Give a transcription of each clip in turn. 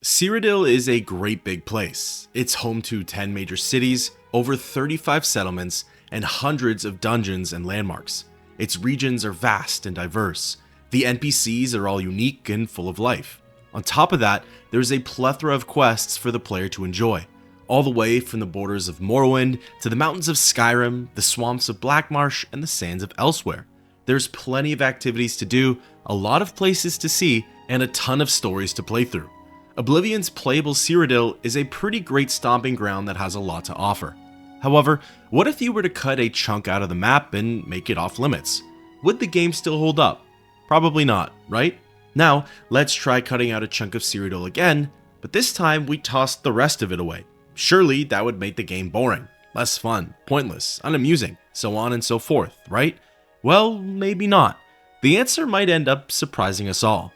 Cyrodiil is a great big place. It's home to 10 major cities, over 35 settlements, and hundreds of dungeons and landmarks. Its regions are vast and diverse. The NPCs are all unique and full of life. On top of that, there's a plethora of quests for the player to enjoy, all the way from the borders of Morrowind to the mountains of Skyrim, the swamps of Blackmarsh, and the sands of Elsewhere. There's plenty of activities to do, a lot of places to see, and a ton of stories to play through. Oblivion's playable Cyrodiil is a pretty great stomping ground that has a lot to offer. However, what if you were to cut a chunk out of the map and make it off limits? Would the game still hold up? Probably not, right? Now, let's try cutting out a chunk of Cyrodiil again, but this time we tossed the rest of it away. Surely that would make the game boring, less fun, pointless, unamusing, so on and so forth, right? Well, maybe not. The answer might end up surprising us all.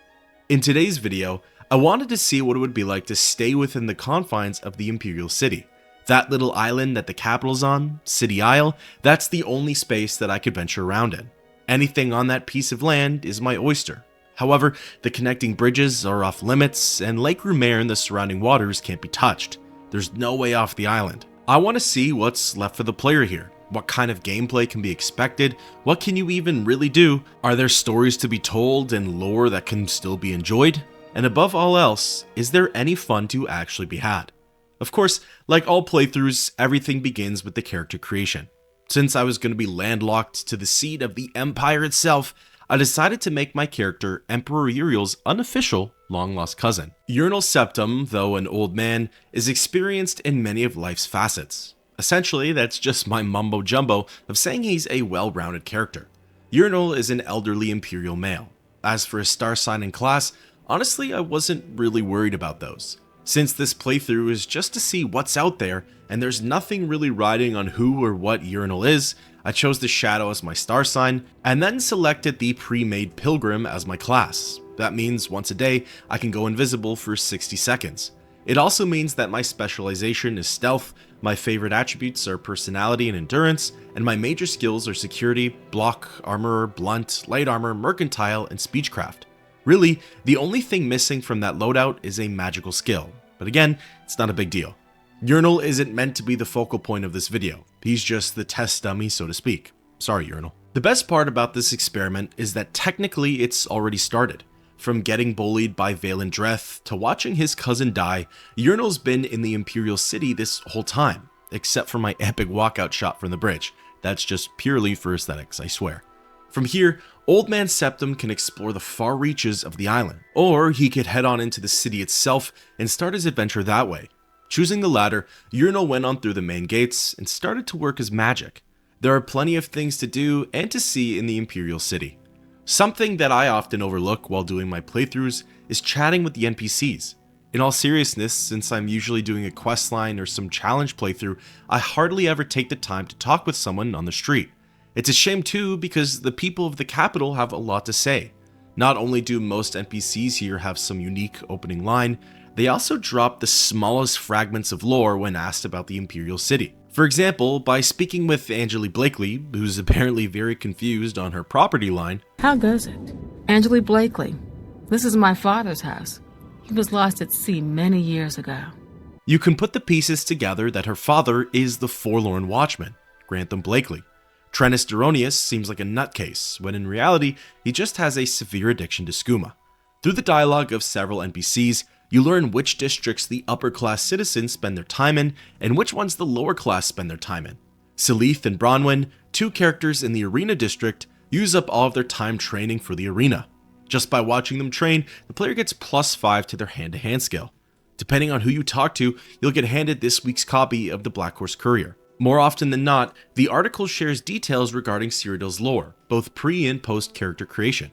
In today's video, I wanted to see what it would be like to stay within the confines of the Imperial City. That little island that the capital's on, City Isle, that's the only space that I could venture around in. Anything on that piece of land is my oyster. However, the connecting bridges are off limits, and Lake Rumare and the surrounding waters can't be touched. There's no way off the island. I want to see what's left for the player here. What kind of gameplay can be expected? What can you even really do? Are there stories to be told and lore that can still be enjoyed? And above all else, is there any fun to actually be had? Of course, like all playthroughs, everything begins with the character creation. Since I was going to be landlocked to the seat of the Empire itself, I decided to make my character Emperor Uriel's unofficial long-lost cousin. Uriel's septum, though an old man, is experienced in many of life's facets. Essentially, that's just my mumbo-jumbo of saying he's a well-rounded character. Uriel is an elderly Imperial male. As for his star sign and class, honestly, I wasn't really worried about those. Since this playthrough is just to see what's out there, and there's nothing really riding on who or what Uriel is, I chose the Shadow as my star sign, and then selected the pre-made Pilgrim as my class. That means once a day, I can go invisible for 60 seconds. It also means that my specialization is stealth, my favorite attributes are personality and endurance, and my major skills are security, block, armor, blunt, light armor, mercantile, and speechcraft. Really, the only thing missing from that loadout is a magical skill, but again, it's not a big deal. Uriel isn't meant to be the focal point of this video, he's just the test dummy, so to speak. Sorry, Uriel. The best part about this experiment is that technically it's already started. From getting bullied by Valen Dreth to watching his cousin die, Uriel's been in the Imperial City this whole time, except for my epic walkout shot from the bridge. That's just purely for aesthetics, I swear. From here, Old Man Septum can explore the far reaches of the island, or he could head on into the city itself and start his adventure that way. Choosing the latter, Uriel went on through the main gates and started to work his magic. There are plenty of things to do and to see in the Imperial City. Something that I often overlook while doing my playthroughs is chatting with the NPCs. In all seriousness, since I'm usually doing a questline or some challenge playthrough, I hardly ever take the time to talk with someone on the street. It's a shame too, because the people of the capital have a lot to say. Not only do most NPCs here have some unique opening line, they also drop the smallest fragments of lore when asked about the Imperial City. For example, by speaking with Angeli Blakely, who's apparently very confused on her property line. How goes it? Angeli Blakely. This is my father's house. He was lost at sea many years ago. You can put the pieces together that her father is the forlorn watchman, Grantham Blakely. Trennis Duronius seems like a nutcase, when in reality, he just has a severe addiction to skooma. Through the dialogue of several NPCs, you learn which districts the upper-class citizens spend their time in, and which ones the lower-class spend their time in. Selith and Bronwyn, two characters in the Arena district, use up all of their time training for the arena. Just by watching them train, the player gets +5 to their hand-to-hand skill. Depending on who you talk to, you'll get handed this week's copy of the Black Horse Courier. More often than not, the article shares details regarding Cyrodiil's lore, both pre- and post-character creation.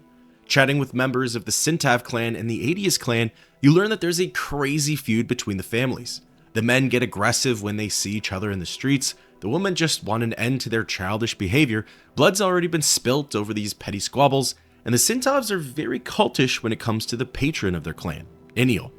Chatting with members of the Syntav clan and the Adius clan, you learn that there's a crazy feud between the families. The men get aggressive when they see each other in the streets, the women just want an end to their childish behavior, blood's already been spilt over these petty squabbles, and the Syntavs are very cultish when it comes to the patron of their clan, Eniel.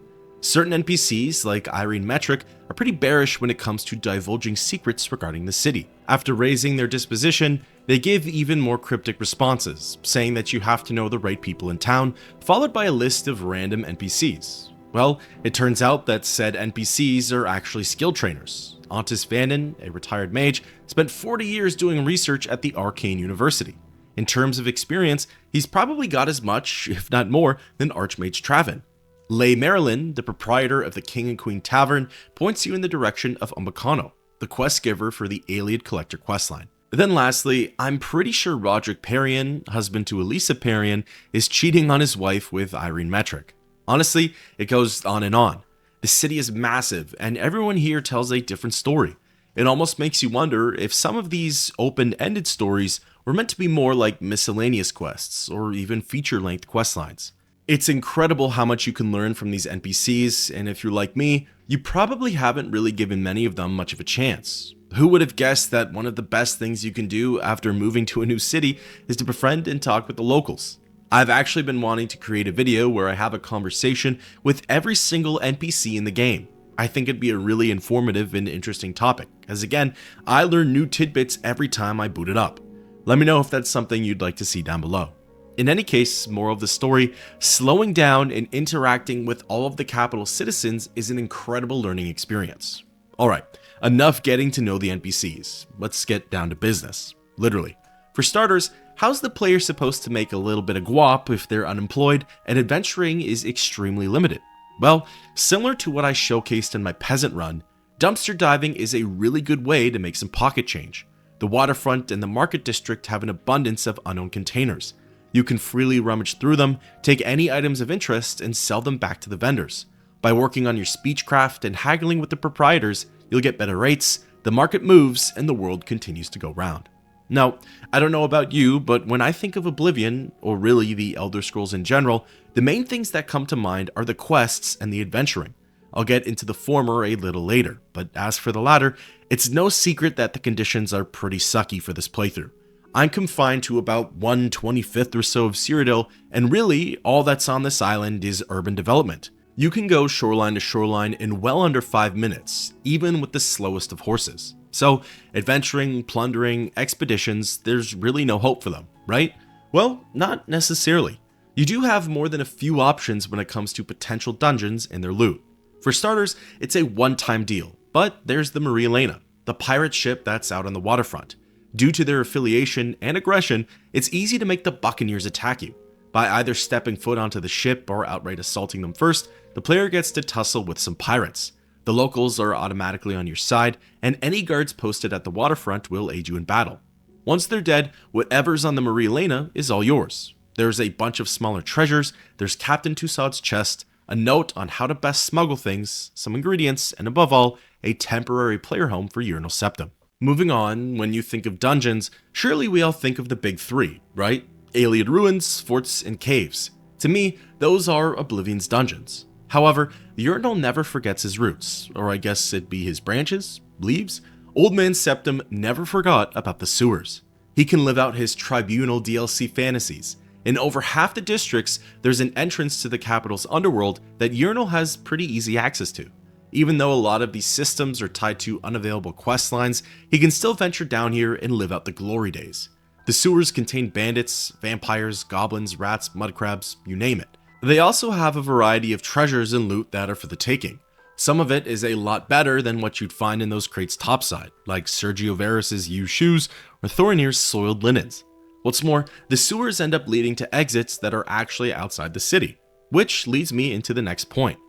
Certain NPCs, like Irene Metric, are pretty bearish when it comes to divulging secrets regarding the city. After raising their disposition, they give even more cryptic responses, saying that you have to know the right people in town, followed by a list of random NPCs. Well, it turns out that said NPCs are actually skill trainers. Ontis Vanden, a retired mage, spent 40 years doing research at the Arcane University. In terms of experience, he's probably got as much, if not more, than Archmage Travin. Leigh Marilyn, the proprietor of the King and Queen Tavern, points you in the direction of Umbacano, the quest giver for the Alien Collector questline. Then lastly, I'm pretty sure Roderick Perrion, husband to Elisa Perrion, is cheating on his wife with Irene Metric. Honestly, it goes on and on. The city is massive, and everyone here tells a different story. It almost makes you wonder if some of these open-ended stories were meant to be more like miscellaneous quests, or even feature-length questlines. It's incredible how much you can learn from these NPCs, and if you're like me, you probably haven't really given many of them much of a chance. Who would have guessed that one of the best things you can do after moving to a new city is to befriend and talk with the locals? I've actually been wanting to create a video where I have a conversation with every single NPC in the game. I think it'd be a really informative and interesting topic, as again, I learn new tidbits every time I boot it up. Let me know if that's something you'd like to see down below. In any case, moral of the story, slowing down and interacting with all of the capital citizens is an incredible learning experience. Alright, enough getting to know the NPCs. Let's get down to business. Literally. For starters, how's the player supposed to make a little bit of guap if they're unemployed and adventuring is extremely limited? Well, similar to what I showcased in my peasant run, dumpster diving is a really good way to make some pocket change. The waterfront and the market district have an abundance of unknown containers. You can freely rummage through them, take any items of interest, and sell them back to the vendors. By working on your speechcraft and haggling with the proprietors, you'll get better rates, the market moves, and the world continues to go round. Now, I don't know about you, but when I think of Oblivion, or really the Elder Scrolls in general, the main things that come to mind are the quests and the adventuring. I'll get into the former a little later, but as for the latter, it's no secret that the conditions are pretty sucky for this playthrough. I'm confined to about 1/25th or so of Cyrodiil, and really, all that's on this island is urban development. You can go shoreline to shoreline in well under 5 minutes, even with the slowest of horses. So, adventuring, plundering, expeditions, there's really no hope for them, right? Well, not necessarily. You do have more than a few options when it comes to potential dungeons and their loot. For starters, it's a one-time deal, but there's the Maria Elena, the pirate ship that's out on the waterfront. Due to their affiliation and aggression, it's easy to make the Buccaneers attack you. By either stepping foot onto the ship or outright assaulting them first, the player gets to tussle with some pirates. The locals are automatically on your side, and any guards posted at the waterfront will aid you in battle. Once they're dead, whatever's on the Maria Elena is all yours. There's a bunch of smaller treasures, there's Captain Tussaud's chest, a note on how to best smuggle things, some ingredients, and above all, a temporary player home for Urinal Septum. Moving on, when you think of dungeons, surely we all think of the big three, right? Alien ruins, forts, and caves. To me, those are Oblivion's dungeons. However, the Urinal never forgets his roots, or I guess it'd be his branches, leaves. Old Man Septum never forgot about the sewers. He can live out his Tribunal DLC fantasies. In over half the districts, there's an entrance to the capital's underworld that Urinal has pretty easy access to. Even though a lot of these systems are tied to unavailable quest lines, he can still venture down here and live out the glory days. The sewers contain bandits, vampires, goblins, rats, mudcrabs, you name it. They also have a variety of treasures and loot that are for the taking. Some of it is a lot better than what you'd find in those crates topside, like Sergio Varus's used shoes or Thorinir's soiled linens. What's more, the sewers end up leading to exits that are actually outside the city, which leads me into the next point.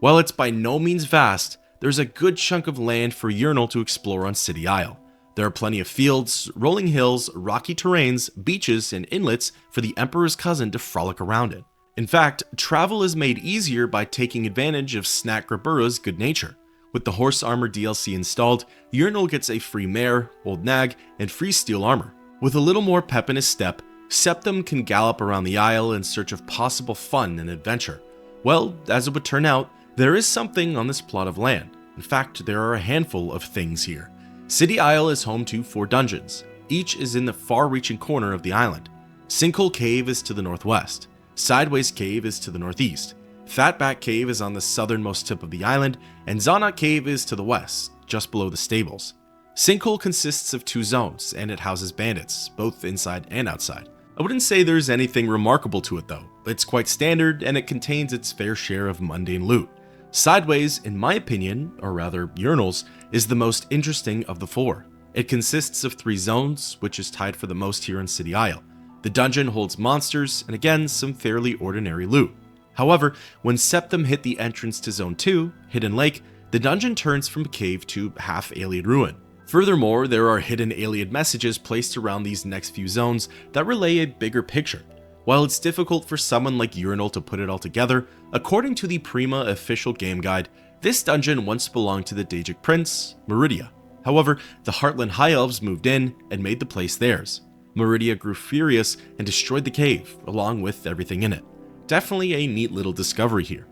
While it's by no means vast, there's a good chunk of land for Urinal to explore on City Isle. There are plenty of fields, rolling hills, rocky terrains, beaches, and inlets for the Emperor's cousin to frolic around in. In fact, travel is made easier by taking advantage of Snack Grabura's good nature. With the horse armor DLC installed, Urinal gets a free mare, old nag, and free steel armor. With a little more pep in his step, Septum can gallop around the Isle in search of possible fun and adventure. Well, as it would turn out, there is something on this plot of land. In fact, there are a handful of things here. City Isle is home to 4 dungeons. Each is in the far-reaching corner of the island. Sinkhole Cave is to the northwest. Sideways Cave is to the northeast. Fatback Cave is on the southernmost tip of the island, and Zonot Cave is to the west, just below the stables. Sinkhole consists of 2 zones, and it houses bandits, both inside and outside. I wouldn't say there's anything remarkable to it though. It's quite standard and it contains its fair share of mundane loot. Sideways, in my opinion, or rather urinals, is the most interesting of the four. It consists of 3 zones, which is tied for the most here in City Isle. The dungeon holds monsters and again some fairly ordinary loot. However, when Septim hit the entrance to Zone 2, Hidden Lake, the dungeon turns from cave to half-alien ruin. Furthermore, there are hidden alien messages placed around these next few zones that relay a bigger picture. While it's difficult for someone like Urinal to put it all together, according to the Prima official game guide, this dungeon once belonged to the Daedric Prince, Meridia. However, the Heartland High Elves moved in and made the place theirs. Meridia grew furious and destroyed the cave, along with everything in it. Definitely a neat little discovery here.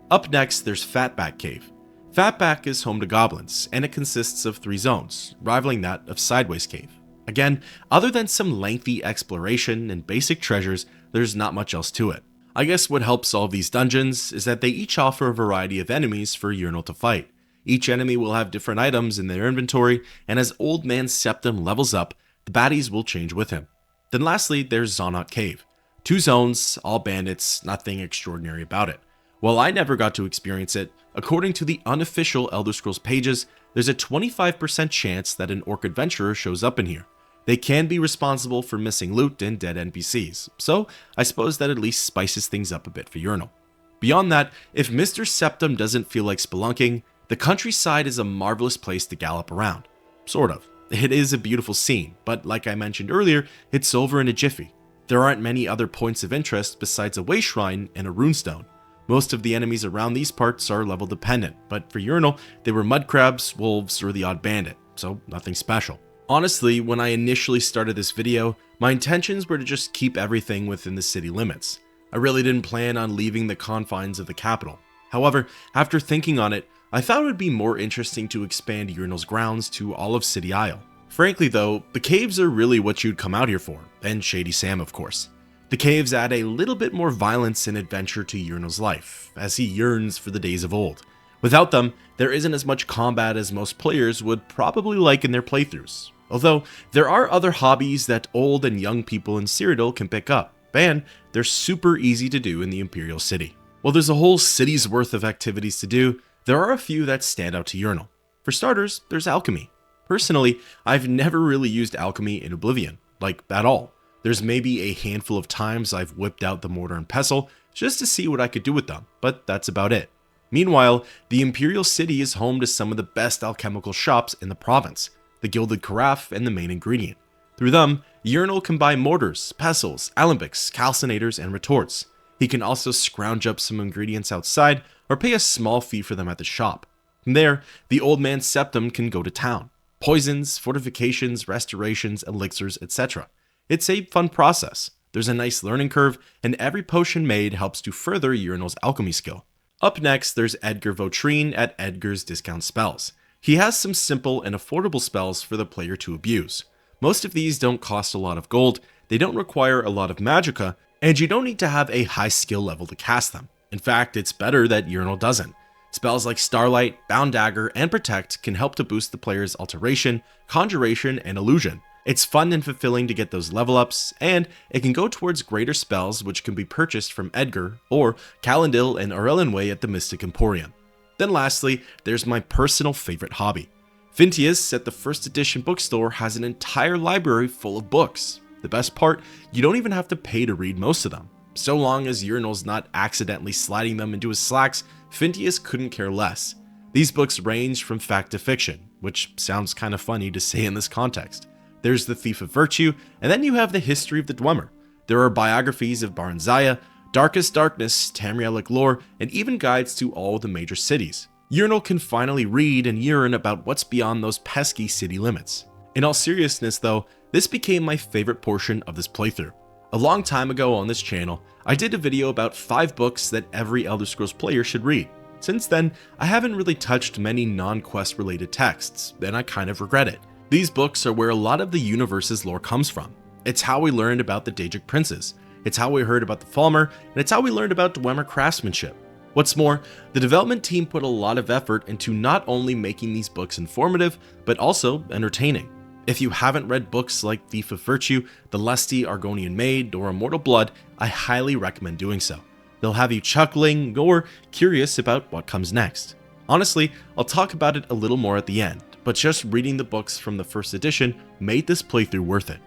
Up next, there's Fatback Cave. Fatback is home to goblins, and it consists of 3 zones, rivaling that of Sideways Cave. Again, other than some lengthy exploration and basic treasures, there's not much else to it. I guess what helps solve these dungeons is that they each offer a variety of enemies for Urinal to fight. Each enemy will have different items in their inventory, and as Old Man Septim levels up, the baddies will change with him. Then lastly, there's Zonot Cave. 2 zones, all bandits, nothing extraordinary about it. While I never got to experience it, according to the unofficial Elder Scrolls pages, there's a 25% chance that an orc adventurer shows up in here. They can be responsible for missing loot and dead NPCs, so I suppose that at least spices things up a bit for Urinal. Beyond that, if Mr. Septim doesn't feel like spelunking, the countryside is a marvelous place to gallop around. Sort of. It is a beautiful scene, but like I mentioned earlier, it's over in a jiffy. There aren't many other points of interest besides a way shrine and a runestone. Most of the enemies around these parts are level dependent, but for Urinal, they were mud crabs, wolves, or the odd bandit, so nothing special. Honestly, when I initially started this video, my intentions were to just keep everything within the city limits. I really didn't plan on leaving the confines of the capital. However, after thinking on it, I thought it would be more interesting to expand Urinal's grounds to all of City Isle. Frankly though, the caves are really what you'd come out here for, and Shady Sam of course. The caves add a little bit more violence and adventure to Urinal's life, as he yearns for the days of old. Without them, there isn't as much combat as most players would probably like in their playthroughs. Although, there are other hobbies that old and young people in Cyrodiil can pick up, and they're super easy to do in the Imperial City. While there's a whole city's worth of activities to do, there are a few that stand out to Urinal. For starters, there's alchemy. Personally, I've never really used alchemy in Oblivion, like at all. There's maybe a handful of times I've whipped out the mortar and pestle just to see what I could do with them, but that's about it. Meanwhile, the Imperial City is home to some of the best alchemical shops in the province, the Gilded Carafe and the Main Ingredient. Through them, Urinal can buy mortars, pestles, alembics, calcinators, and retorts. He can also scrounge up some ingredients outside or pay a small fee for them at the shop. From there, the Old Man Septim can go to town. Poisons, fortifications, restorations, elixirs, etc. It's a fun process. There's a nice learning curve, and every potion made helps to further Urinal's alchemy skill. Up next, there's Edgar Votrine at Edgar's Discount Spells. He has some simple and affordable spells for the player to abuse. Most of these don't cost a lot of gold, they don't require a lot of magicka, and you don't need to have a high skill level to cast them. In fact, it's better that Urinal doesn't. Spells like Starlight, Bound Dagger, and Protect can help to boost the player's Alteration, Conjuration, and Illusion. It's fun and fulfilling to get those level ups, and it can go towards greater spells which can be purchased from Edgar or Calendil and Aurelianway at the Mystic Emporium. Then lastly, there's my personal favorite hobby. Fintius at the first edition bookstore has an entire library full of books. The best part, you don't even have to pay to read most of them. So long as Urinal's not accidentally sliding them into his slacks, Fintius couldn't care less. These books range from fact to fiction, which sounds kind of funny to say in this context. There's The Thief of Virtue, and then you have the history of the Dwemer. There are biographies of Baranzaya, Darkest Darkness, Tamrielic lore, and even guides to all the major cities. Urinal can finally read and yearn about what's beyond those pesky city limits. In all seriousness though, this became my favorite portion of this playthrough. A long time ago on this channel, I did a video about 5 books that every Elder Scrolls player should read. Since then, I haven't really touched many non-quest related texts, and I kind of regret it. These books are where a lot of the universe's lore comes from. It's how we learned about the Daedric princes, it's how we heard about the Falmer, and it's how we learned about Dwemer craftsmanship. What's more, the development team put a lot of effort into not only making these books informative, but also entertaining. If you haven't read books like Thief of Virtue, The Lusty Argonian Maid, or Immortal Blood, I highly recommend doing so. They'll have you chuckling or curious about what comes next. Honestly, I'll talk about it a little more at the end, but just reading the books from the first edition made this playthrough worth it.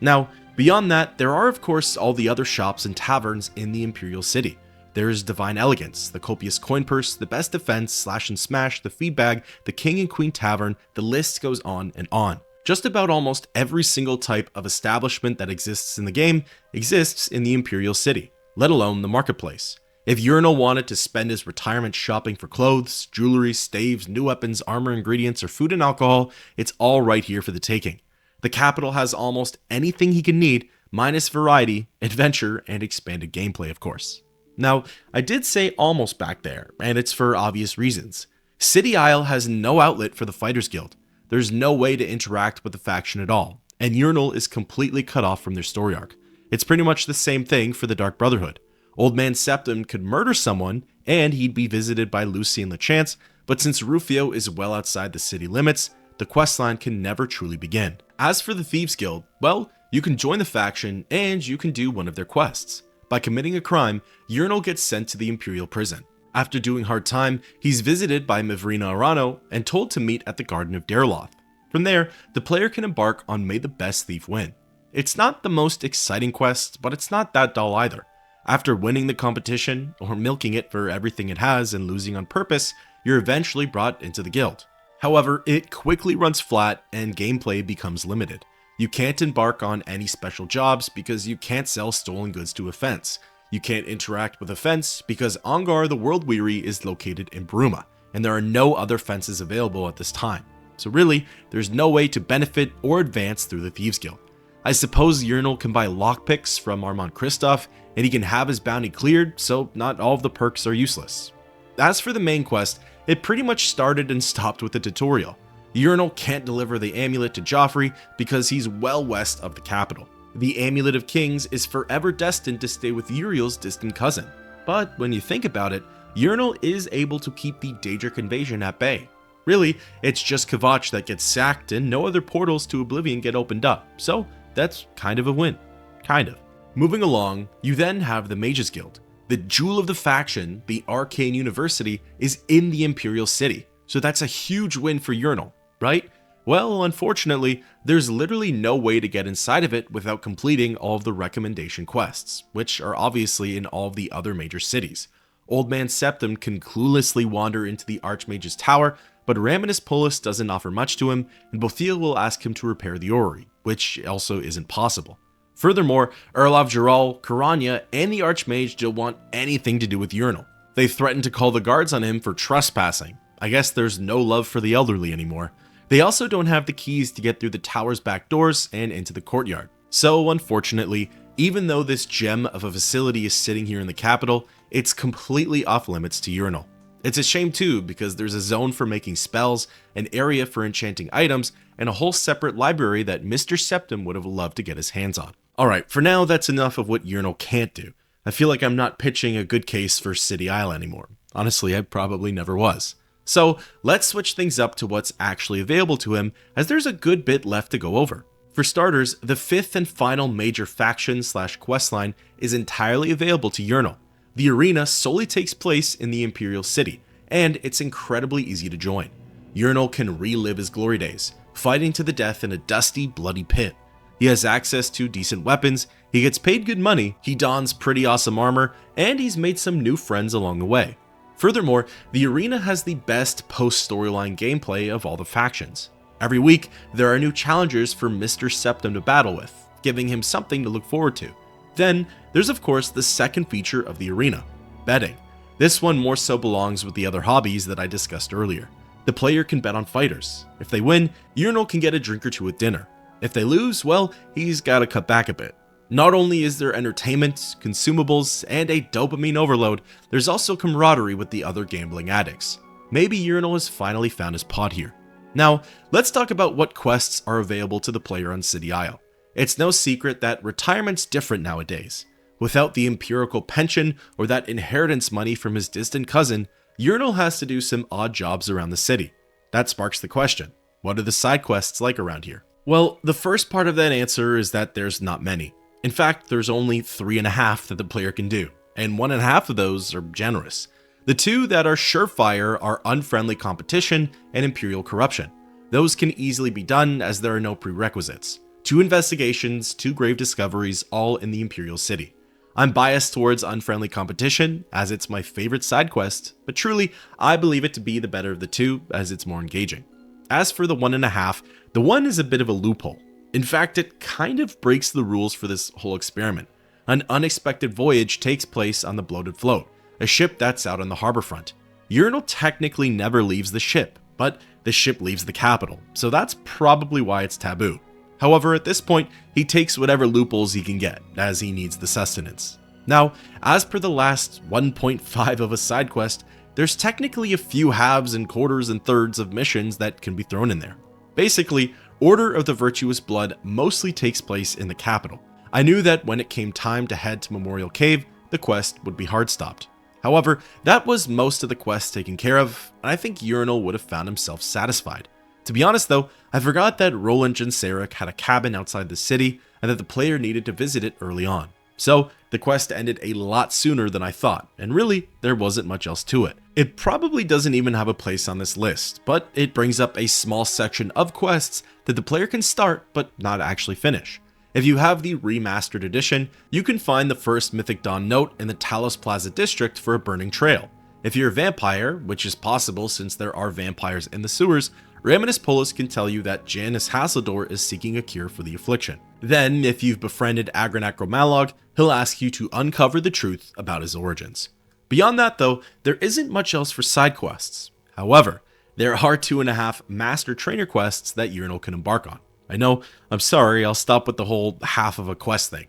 Now, beyond that, there are of course all the other shops and taverns in the Imperial City. There's Divine Elegance, the Copious Coin Purse, the Best Defense, Slash and Smash, the Feedbag, the King and Queen Tavern, the list goes on and on. Just about almost every single type of establishment that exists in the game exists in the Imperial City, let alone the marketplace. If Urinal wanted to spend his retirement shopping for clothes, jewelry, staves, new weapons, armor ingredients, or food and alcohol, it's all right here for the taking. The capital has almost anything he can need, minus variety, adventure, and expanded gameplay, of course. Now, I did say almost back there, and it's for obvious reasons. City Isle has no outlet for the Fighters Guild. There's no way to interact with the faction at all, and Urinal is completely cut off from their story arc. It's pretty much the same thing for the Dark Brotherhood. Old Man Septim could murder someone, and he'd be visited by Lucy and LeChance, but since Rufio is well outside the city limits, the questline can never truly begin. As for the Thieves Guild, well, you can join the faction, and you can do one of their quests. By committing a crime, Urinal gets sent to the Imperial prison. After doing hard time, he's visited by Mivrina Arano and told to meet at the Garden of Derloth. From there, the player can embark on May the Best Thief Win. It's not the most exciting quest, but it's not that dull either. After winning the competition, or milking it for everything it has and losing on purpose, you're eventually brought into the guild. However, it quickly runs flat and gameplay becomes limited. You can't embark on any special jobs because you can't sell stolen goods to Offense. You can't interact with Offense because Ongar the World Weary is located in Bruma, and there are no other fences available at this time. So really, there's no way to benefit or advance through the Thieves Guild. I suppose Urinal can buy lockpicks from Armand Kristoff, and he can have his bounty cleared, so not all of the perks are useless. As for the main quest, it pretty much started and stopped with the tutorial. Urinal can't deliver the amulet to Joffrey because he's well west of the capital. The Amulet of Kings is forever destined to stay with Uriel's distant cousin. But when you think about it, Urinal is able to keep the Daedric invasion at bay. Really, it's just Kvatch that gets sacked and no other portals to Oblivion get opened up, so that's kind of a win. Kind of. Moving along, you then have the Mages Guild. The jewel of the faction, the Arcane University, is in the Imperial City, so that's a huge win for Urinal, right? Well, unfortunately, there's literally no way to get inside of it without completing all of the recommendation quests, which are obviously in all of the other major cities. Old Man Septim can cluelessly wander into the Archmage's Tower, but Raminus Polis doesn't offer much to him, and Bothil will ask him to repair the orrery, which also isn't possible. Furthermore, Erlov Giral, Karanya, and the Archmage don't want anything to do with Urinal. They threaten to call the guards on him for trespassing. I guess there's no love for the elderly anymore. They also don't have the keys to get through the tower's back doors and into the courtyard. So unfortunately, even though this gem of a facility is sitting here in the capital, it's completely off limits to Urinal. It's a shame too, because there's a zone for making spells, an area for enchanting items, and a whole separate library that Mr. Septim would have loved to get his hands on. Alright, for now that's enough of what Urinal can't do. I feel like I'm not pitching a good case for City Isle anymore. Honestly, I probably never was. So let's switch things up to what's actually available to him, as there's a good bit left to go over. For starters, the fifth and final major faction/questline is entirely available to Urinal. The arena solely takes place in the Imperial City, and it's incredibly easy to join. Urinal can relive his glory days, fighting to the death in a dusty, bloody pit. He has access to decent weapons, he gets paid good money, he dons pretty awesome armor, and he's made some new friends along the way. Furthermore, the arena has the best post-storyline gameplay of all the factions. Every week, there are new challengers for Mr. Septim to battle with, giving him something to look forward to. Then, there's of course the second feature of the arena, betting. This one more so belongs with the other hobbies that I discussed earlier. The player can bet on fighters. If they win, Urinal can get a drink or two at dinner. If they lose, well, he's gotta cut back a bit. Not only is there entertainment, consumables, and a dopamine overload, there's also camaraderie with the other gambling addicts. Maybe Urinal has finally found his pod here. Now, let's talk about what quests are available to the player on City Isle. It's no secret that retirement's different nowadays. Without the empirical pension or that inheritance money from his distant cousin, Urinal has to do some odd jobs around the city. That sparks the question, what are the side quests like around here? Well, the first part of that answer is that there's not many. In fact, there's only 3.5 that the player can do, and 1.5 of those are generous. The two that are surefire are unfriendly competition and Imperial corruption. Those can easily be done as there are no prerequisites. 2 investigations, 2 grave discoveries, all in the Imperial city. I'm biased towards unfriendly competition as it's my favorite side quest, but truly, I believe it to be the better of the two as it's more engaging. As for the 1.5, the 1 is a bit of a loophole. In fact, it kind of breaks the rules for this whole experiment. An unexpected voyage takes place on the Bloated Float, a ship that's out on the harbor front. Urinal technically never leaves the ship, but the ship leaves the capital, so that's probably why it's taboo. However, at this point, he takes whatever loopholes he can get, as he needs the sustenance. Now, as per the last 1.5 of a side quest, there's technically a few halves and quarters and thirds of missions that can be thrown in there. Basically, Order of the Virtuous Blood mostly takes place in the capital. I knew that when it came time to head to Memorial Cave, the quest would be hard stopped. However, that was most of the quest taken care of, and I think Urinal would have found himself satisfied. To be honest though, I forgot that Roland Genseric had a cabin outside the city and that the player needed to visit it early on. So, the quest ended a lot sooner than I thought, and really, there wasn't much else to it. It probably doesn't even have a place on this list, but it brings up a small section of quests that the player can start but not actually finish. If you have the remastered edition, you can find the first Mythic Dawn note in the Talos Plaza district for a burning trail. If you're a vampire, which is possible since there are vampires in the sewers, Raminus Polus can tell you that Janus Hasildor is seeking a cure for the affliction. Then, if you've befriended Agronacro Malog, he'll ask you to uncover the truth about his origins. Beyond that though, there isn't much else for side quests. However, there are 2.5 Master Trainer quests that Urinal can embark on. I know, I'm sorry, I'll stop with the whole half of a quest thing.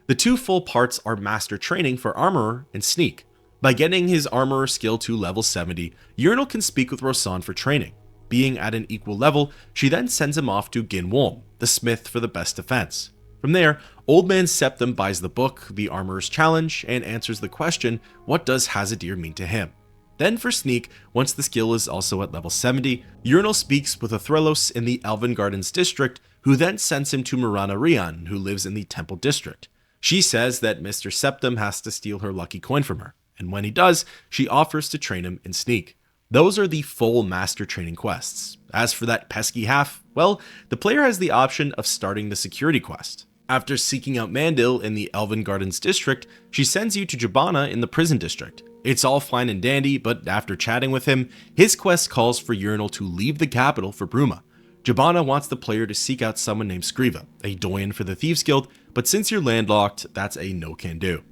The 2 full parts are Master Training for Armorer and Sneak. By getting his Armorer skill to level 70, Urinal can speak with Rosan for training. Being at an equal level, she then sends him off to Gin Wolm, the smith for the best defense. From there, Old Man Septim buys the book, The Armorer's Challenge, and answers the question, what does Hazadir mean to him? Then for Sneak, once the skill is also at level 70, Urinal speaks with Athrelos in the Elven Gardens district, who then sends him to Mirana Rian, who lives in the Temple district. She says that Mr. Septim has to steal her lucky coin from her, and when he does, she offers to train him in Sneak. Those are the full Master Training quests. As for that pesky half, well, the player has the option of starting the security quest. After seeking out Mandil in the Elven Gardens district, she sends you to Jabana in the prison district. It's all fine and dandy, but after chatting with him, his quest calls for Urinal to leave the capital for Bruma. Jabana wants the player to seek out someone named Skriva, a doyen for the Thieves Guild, but since you're landlocked, that's a no-can-do.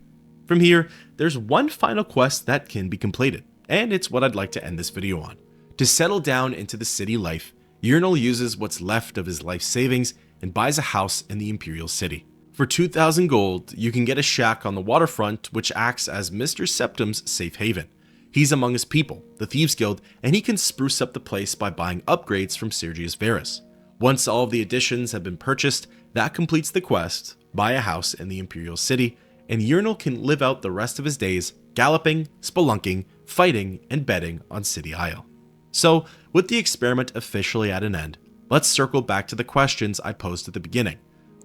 From here, there's one final quest that can be completed, and it's what I'd like to end this video on. To settle down into the city life, Urinal uses what's left of his life savings and buys a house in the Imperial city. For 2,000 gold, you can get a shack on the waterfront which acts as Mr. Septim's safe haven. He's among his people, the Thieves Guild, and he can spruce up the place by buying upgrades from Sergius Varus. Once all of the additions have been purchased, that completes the quest, buy a house in the Imperial city, and Urinal can live out the rest of his days galloping, spelunking, fighting, and betting on City Isle. So, with the experiment officially at an end, let's circle back to the questions I posed at the beginning.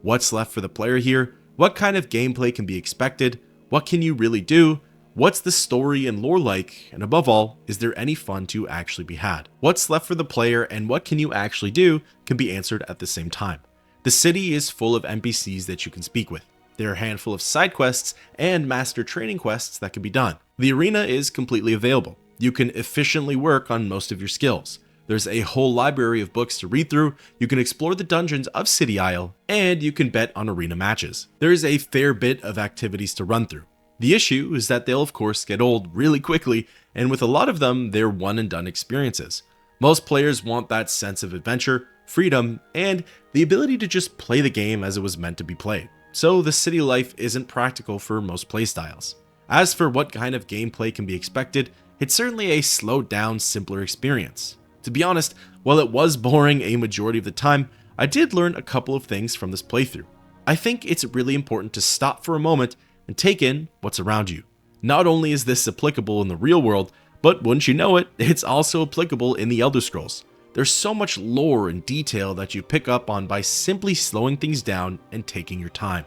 What's left for the player here? What kind of gameplay can be expected? What can you really do? What's the story and lore like? And above all, is there any fun to actually be had? What's left for the player and what can you actually do can be answered at the same time. The city is full of NPCs that you can speak with. There are a handful of side quests and master training quests that can be done. The arena is completely available. You can efficiently work on most of your skills. There's a whole library of books to read through, you can explore the dungeons of City Isle, and you can bet on arena matches. There is a fair bit of activities to run through. The issue is that they'll of course get old really quickly, and with a lot of them, they're one and done experiences. Most players want that sense of adventure, freedom, and the ability to just play the game as it was meant to be played. So the city life isn't practical for most playstyles. As for what kind of gameplay can be expected, it's certainly a slowed down, simpler experience. To be honest, while it was boring a majority of the time, I did learn a couple of things from this playthrough. I think it's really important to stop for a moment and take in what's around you. Not only is this applicable in the real world, but wouldn't you know it, it's also applicable in the Elder Scrolls. There's so much lore and detail that you pick up on by simply slowing things down and taking your time.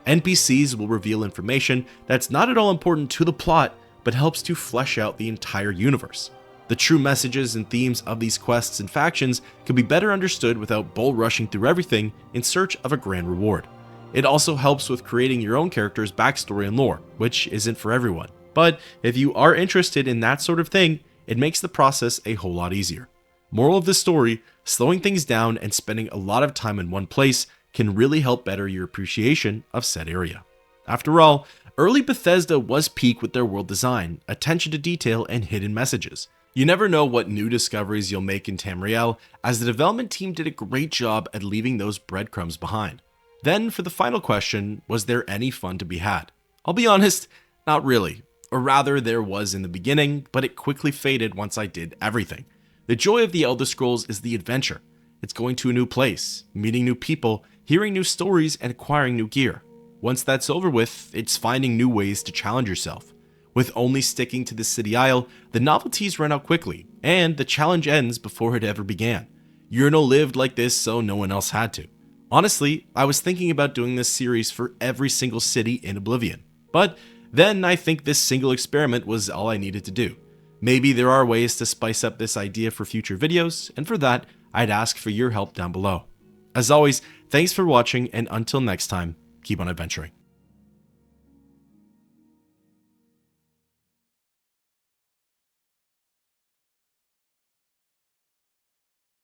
NPCs will reveal information that's not at all important to the plot, but helps to flesh out the entire universe. The true messages and themes of these quests and factions can be better understood without bull rushing through everything in search of a grand reward. It also helps with creating your own character's backstory and lore, which isn't for everyone. But if you are interested in that sort of thing, it makes the process a whole lot easier. Moral of the story, slowing things down and spending a lot of time in one place can really help better your appreciation of said area. After all, early Bethesda was peak with their world design, attention to detail, and hidden messages. You never know what new discoveries you'll make in Tamriel, as the development team did a great job at leaving those breadcrumbs behind. Then, for the final question, was there any fun to be had? I'll be honest, not really. Or rather, there was in the beginning, but it quickly faded once I did everything. The joy of the Elder Scrolls is the adventure. It's going to a new place, meeting new people, hearing new stories, and acquiring new gear. Once that's over with, it's finding new ways to challenge yourself. With only sticking to the city isle, the novelties run out quickly, and the challenge ends before it ever began. Urinal lived like this so no one else had to. Honestly, I was thinking about doing this series for every single city in Oblivion. But then I think this single experiment was all I needed to do. Maybe there are ways to spice up this idea for future videos, and for that, I'd ask for your help down below. As always, thanks for watching, and until next time, keep on adventuring.